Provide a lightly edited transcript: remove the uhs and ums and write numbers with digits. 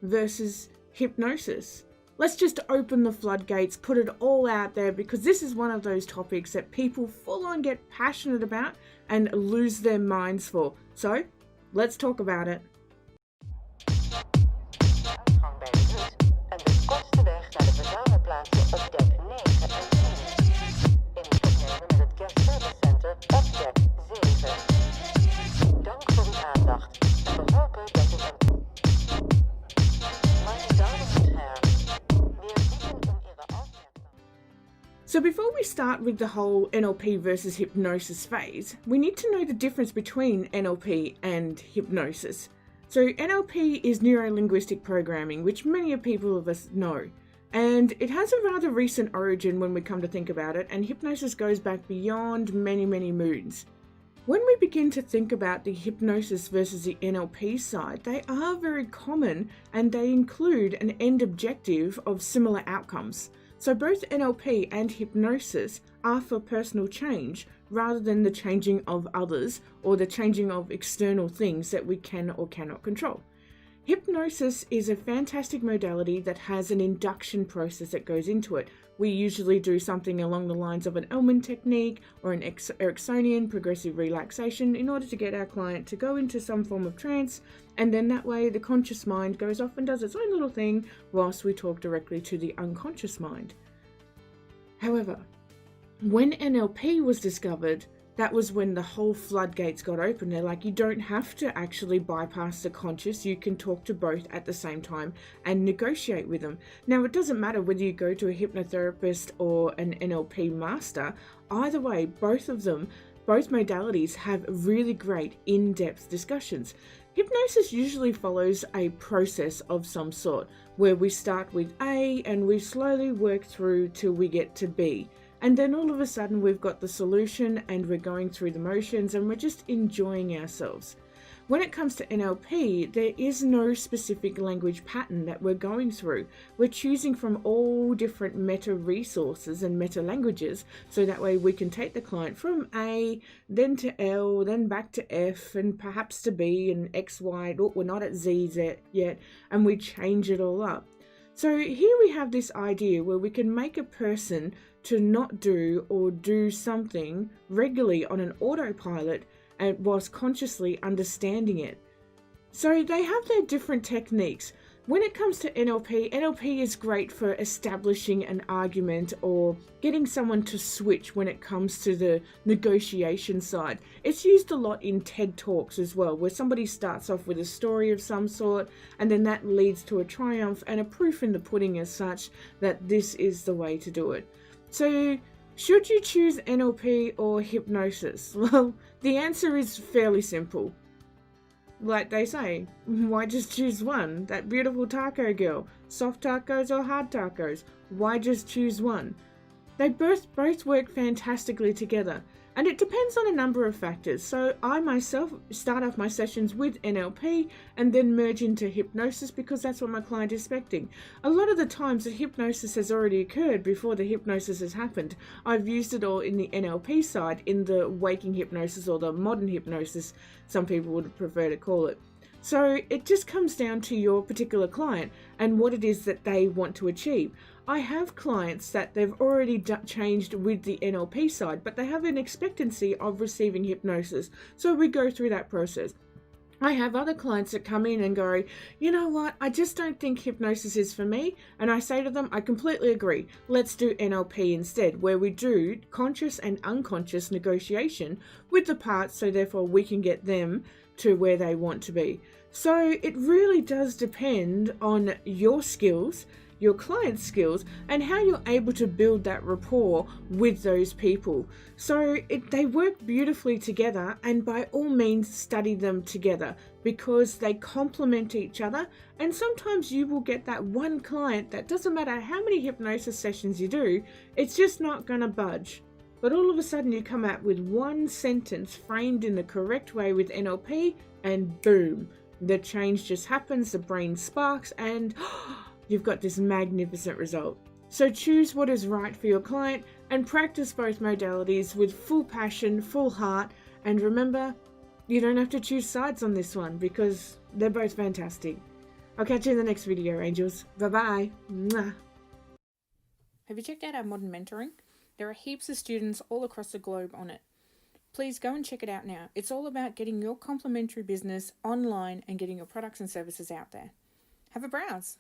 versus hypnosis. Let's just open the floodgates, put it all out there, because this is one of those topics that people full on get passionate about and lose their minds for. So, let's talk about it. Uitgang bij de hut en de kortste weg naar de verzamelplaatsen op dek 9 en 10. Innig opnemen met het Guest Service Center op dek 7. Dank voor uw aandacht en we hopen dat u een... Meine Damen und Herren, wir bitten um Ihre Aufmerksamkeit. So before we start with the whole NLP versus hypnosis phase, we need to know the difference between NLP and hypnosis. So NLP is neuro-linguistic programming, which many people of us know. And it has a rather recent origin when we come to think about it, and hypnosis goes back beyond many, many moons. When we begin to think about the hypnosis versus the NLP side, they are very common and they include an end objective of similar outcomes. So both NLP and hypnosis are for personal change rather than the changing of others or the changing of external things that we can or cannot control. Hypnosis is a fantastic modality that has an induction process that goes into it. We usually do something along the lines of an Elman technique or an Ericksonian progressive relaxation in order to get our client to go into some form of trance, and then that way the conscious mind goes off and does its own little thing whilst we talk directly to the unconscious mind. However, when NLP was discovered, that was when the whole floodgates got open. They're like, you don't have to actually bypass the conscious. You can talk to both at the same time and negotiate with them. Now, it doesn't matter whether you go to a hypnotherapist or an NLP master. Either way, both modalities have really great in-depth discussions. Hypnosis usually follows a process of some sort, where we start with A and we slowly work through till we get to B. And then all of a sudden we've got the solution and we're going through the motions and we're just enjoying ourselves. When it comes to NLP, there is no specific language pattern that we're going through. We're choosing from all different meta resources and meta languages, so that way we can take the client from A, then to L, then back to F, and perhaps to B and X, Y. Oh, we're not at Z yet, and we change it all up. So here we have this idea where we can make a person to not do or do something regularly on an autopilot and whilst consciously understanding it. So they have their different techniques. When it comes to NLP is great for establishing an argument or getting someone to switch when it comes to the negotiation side. It's used a lot in TED Talks as well, where somebody starts off with a story of some sort and then that leads to a triumph and a proof in the pudding as such that this is the way to do it. So, should you choose NLP or hypnosis? Well, the answer is fairly simple. Like they say, why just choose one? That beautiful taco girl. Soft tacos or hard tacos? Why just choose one? They both work fantastically together. And it depends on a number of factors. So I myself start off my sessions with NLP and then merge into hypnosis because that's what my client is expecting. A lot of the times the hypnosis has already occurred before the hypnosis has happened. I've used it all in the NLP side, in the waking hypnosis or the modern hypnosis, some people would prefer to call it. So it just comes down to your particular client and what it is that they want to achieve. I have clients that they've already changed with the NLP side, but they have an expectancy of receiving hypnosis. So we go through that process. I have other clients that come in and go, you know what, I just don't think hypnosis is for me. And I say to them, I completely agree. Let's do NLP instead, where we do conscious and unconscious negotiation with the parts, so therefore we can get them to where they want to be. So it really does depend on your skills, your client's skills, and how you're able to build that rapport with those people. So they work beautifully together, and by all means study them together because they complement each other. And sometimes you will get that one client that doesn't matter how many hypnosis sessions you do, it's just not going to budge. But all of a sudden you come out with one sentence framed in the correct way with NLP and boom, the change just happens, the brain sparks, and you've got this magnificent result. So choose what is right for your client and practice both modalities with full passion, full heart, and remember, you don't have to choose sides on this one because they're both fantastic. I'll catch you in the next video, angels. Bye-bye. Mwah. Have you checked out our modern mentoring? There are heaps of students all across the globe on it. Please go and check it out now. It's all about getting your complimentary business online and getting your products and services out there. Have a browse.